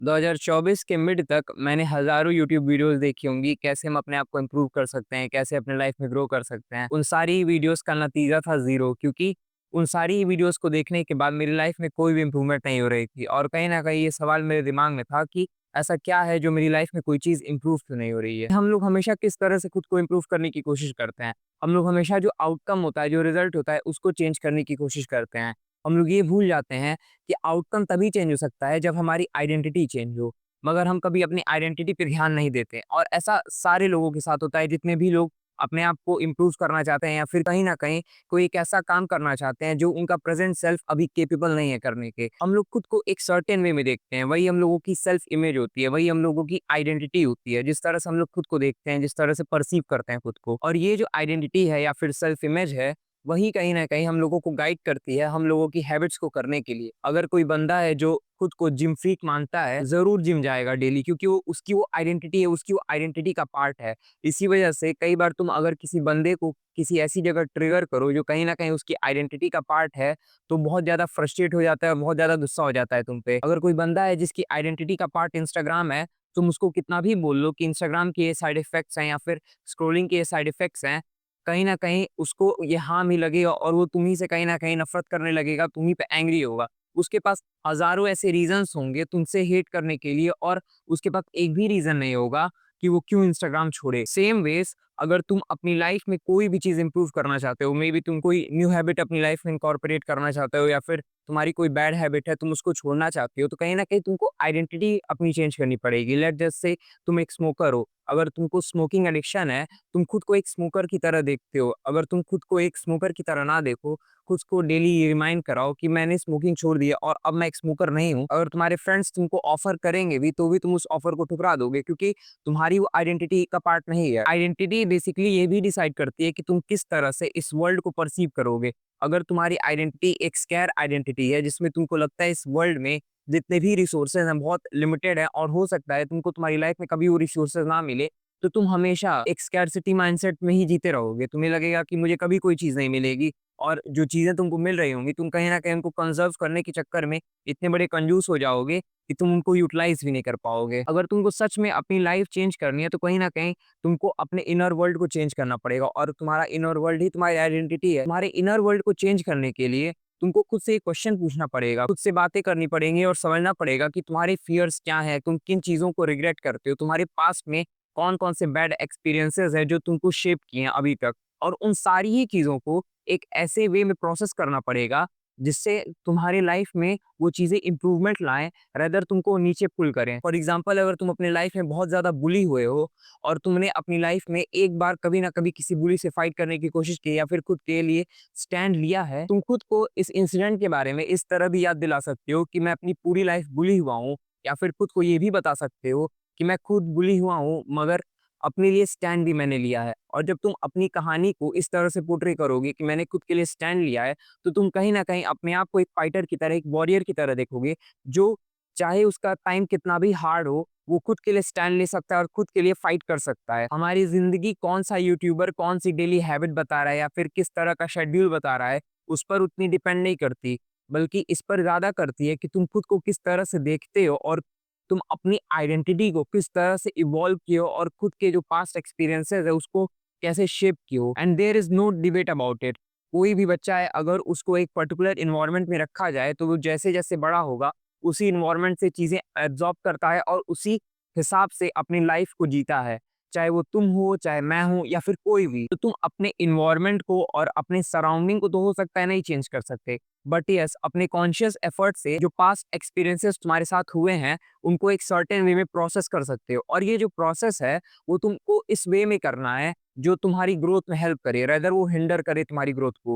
2024 के मिड तक मैंने हज़ारों यूट्यूब वीडियोज़ देखी होंगी, कैसे हम अपने आप को इम्प्रूव कर सकते हैं, कैसे अपने लाइफ में ग्रो कर सकते हैं। उन सारी वीडियोज़ का नतीजा था ज़ीरो, क्योंकि उन सारी वीडियोज़ को देखने के बाद मेरी लाइफ में कोई भी इम्प्रूवमेंट नहीं हो रही थी और कहीं न कहीं ये सवाल मेरे दिमाग में था कि ऐसा क्या है जो मेरी लाइफ में कोई चीज़ इम्प्रूव क्यों नहीं हो रही है? हम लोग हमेशा किस तरह से खुद को इम्प्रूव करने की कोशिश करते हैं। हम लोग हमेशा जो आउटकम होता है, जो रिज़ल्ट होता है, उसको चेंज करने की कोशिश करते हैं। हम लोग ये भूल जाते हैं कि आउटकम तभी चेंज हो सकता है जब हमारी आइडेंटिटी चेंज हो। मगर हम कभी अपनी आइडेंटिटी पे ध्यान नहीं देते और ऐसा सारे लोगों के साथ होता है जितने भी लोग अपने आप को इम्प्रूव करना चाहते हैं या फिर कहीं न कहीं कोई एक ऐसा काम करना चाहते हैं जो उनका प्रेज़ेंट सेल्फ अभी कैपेबल नहीं है करने के। हम लोग खुद को एक सर्टेन वे में देखते हैं, वही हम लोगों की सेल्फ इमेज होती है, वही हम लोगों की आइडेंटिटी होती है, जिस तरह से हम लोग खुद को देखते हैं, जिस तरह से पर्सीव करते हैं खुद को। और ये जो आइडेंटिटी है या फिर सेल्फ इमेज है, वही कहीं न कहीं हम लोगों को गाइड करती है हम लोगों की हैबिट्स को करने के लिए। अगर कोई बंदा है जो खुद को जिम फ्रीक मानता है, ज़रूर जिम जाएगा डेली, क्योंकि वो उसकी वो आइडेंटिटी है, उसकी वो आइडेंटिटी का पार्ट है। इसी वजह से कई बार तुम अगर किसी बंदे को किसी ऐसी जगह ट्रिगर करो जो कहीं न कहीं उसकी आइडेंटिटी का पार्ट है, तो बहुत ज़्यादा फ्रस्ट्रेट हो जाता है और बहुत ज़्यादा गुस्सा हो जाता है तुम पे। अगर कोई बंदा है जिसकी आइडेंटिटी का पार्ट इंस्टाग्राम है, तुम उसको कितना भी बोल लो कि इंस्टाग्राम के ये साइड इफ़ेक्ट्स हैं या फिर स्क्रॉलिंग के ये साइड इफ़ेक्ट्स हैं, कहीं न कहीं उसको ये हार्म ही लगेगा और वो तुम्हीं से कहीं न कहीं नफ़रत करने लगेगा, तुम्हीं पे एंग्री होगा। उसके पास हज़ारों ऐसे रीज़न्स होंगे तुमसे हेट करने के लिए और उसके पास एक भी रीज़न नहीं होगा कि वो क्यों इंस्टाग्राम छोड़े। सेम वेज़ अगर तुम अपनी लाइफ़ में कोई भी चीज़ इम्प्रूव करना चाहते हो, मेबी तुम कोई न्यू हैबिट अपनी लाइफ़ में इनकॉर्पोरेट करना चाहते हो या फिर तुम्हारी कोई बैड हैबिट है, तुम उसको छोड़ना चाहते हो, तो कहीं न कहीं तुमको आइडेंटिटी अपनी चेंज करनी पड़ेगी। लेट्स जस्ट से तुम एक स्मोकर हो, अगर तुमको स्मोकिंग एडिक्शन है, तुम खुद को एक स्मोकर की तरह देखते हो। अगर तुम खुद को एक स्मोकर की तरह ना देखो, खुद को डेली रिमाइंड कराओ कि मैंने स्मोकिंग छोड़ दिया और अब मैं एक स्मोकर नहीं हूँ। अगर तुम्हारे फ्रेंड्स तुमको ऑफ़र करेंगे भी, तो भी तुम उस ऑफ़र को ठुकरा दोगे, क्योंकि तुम्हारी वो आइडेंटिटी का पार्ट नहीं है। आइडेंटिटी बेसिकली ये भी डिसाइड करती है कि तुम किस तरह से इस वर्ल्ड को पर्सीव करोगे। अगर तुम्हारी आइडेंटिटी एक स्कैर आइडेंटिटी है, जिसमें तुमको लगता है इस वर्ल्ड में जितने भी रिसोर्सेज़ हैं बहुत लिमिटेड है और हो सकता है तुमको तुम्हारी लाइफ़ में कभी वो रिसोर्सेज़ ना मिले, तो तुम हमेशा एक स्कैरसिटी माइंडसेट में ही जीते रहोगे। तुम्हें लगेगा कि मुझे कभी कोई चीज़ नहीं मिलेगी और जो चीज़ें तुमको मिल रही होंगी, तुम कहीं न कहीं उनको कंज़र्व करने के चक्कर में इतने बड़े कंजूस हो जाओगे कि तुम उनको यूटिलाइज़ भी नहीं कर पाओगे। अगर तुमको सच में अपनी लाइफ़ चेंज करनी है, तो कहीं न कहीं तुमको अपने इनर वर्ल्ड को चेंज करना पड़ेगा और तुम्हारा इनर वर्ल्ड ही तुम्हारी आइडेंटिटी है। तुम्हारे इनर वर्ल्ड को चेंज करने के लिए तुमको खुद से एक क्वेश्चन पूछना पड़ेगा, खुद से बातें करनी पड़ेंगी और समझना पड़ेगा कि तुम्हारे फ़ियर्स क्या हैं, तुम किन चीज़ों को रिग्रेट करते हो, तुम्हारे पास्ट में कौन-कौन से बैड एक्सपीरियंसेस हैं जो तुमको शेप किए हैं अभी तक, और उन सारी ही चीज़ों को एक ऐसे वे में प्रोसेस करना पड़ेगा जिससे तुम्हारी लाइफ में वो चीज़ें इम्प्रूवमेंट लाएँ, रादर तुमको नीचे पुल करें। फॉर एग्ज़ाम्पल अगर तुम अपनी लाइफ में बहुत ज़्यादा बुली हुए हो और तुमने अपनी लाइफ में एक बार कभी ना कभी किसी बुली से फाइट करने की कोशिश की या फिर खुद के लिए स्टैंड लिया है, तुम खुद को इस इंसिडेंट के बारे में इस तरह भी याद दिला सकते हो कि मैं अपनी पूरी लाइफ बुली हुआ हूँ, या फिर खुद को ये भी बता सकते हो कि मैं खुद बुली हुआ हूँ, मगर अपने लिए स्टैंड भी मैंने लिया है। और जब तुम अपनी कहानी को इस तरह से पोर्ट्रे करोगे कि मैंने खुद के लिए स्टैंड लिया है, तो तुम कहीं न कहीं अपने आप को एक फाइटर की तरह, एक वॉरियर की तरह देखोगे, जो चाहे उसका टाइम कितना भी हार्ड हो, वो खुद के लिए स्टैंड ले सकता है और खुद के लिए फाइट कर सकता है। हमारी ज़िंदगी कौन-सा यूट्यूबर कौन-सी डेली हैबिट बता रहा है या फिर किस तरह का शेड्यूल बता रहा है, उस पर उतनी डिपेंड नहीं करती, बल्कि इस पर ज़्यादा करती है कि तुम खुद को किस तरह से देखते हो और तुम अपनी आइडेंटिटी को किस तरह से इवॉल्व किए हो और खुद के जो पास्ट एक्सपीरियंसेस है उसको कैसे शेप किए हो। And there is no debate about it. कोई भी बच्चा है, अगर उसको एक पर्टिकुलर एनवायरनमेंट में रखा जाए, तो वो जैसे-जैसे बड़ा होगा, उसी एनवायरनमेंट से चीज़ें एब्ज़ॉर्ब करता है और उसी हिसाब से अपनी लाइफ़ को जीता है। चाहे वो तुम हो, चाहे मैं हूँ या फिर कोई भी। तो तुम अपने एनवायरनमेंट को और अपने सराउंडिंग को तो हो सकता है नहीं चेंज कर सकते, बट येस अपने कॉन्शियस एफर्ट से जो पास्ट एक्सपीरियंसेस तुम्हारे साथ हुए हैं, उनको एक सर्टेन वे में प्रोसेस कर सकते हो। और ये जो प्रोसेस है, वो तुमको इस वे में करना है जो तुम्हारी ग्रोथ में हेल्प करे, रादर वो हिंडर करे तुम्हारी ग्रोथ को।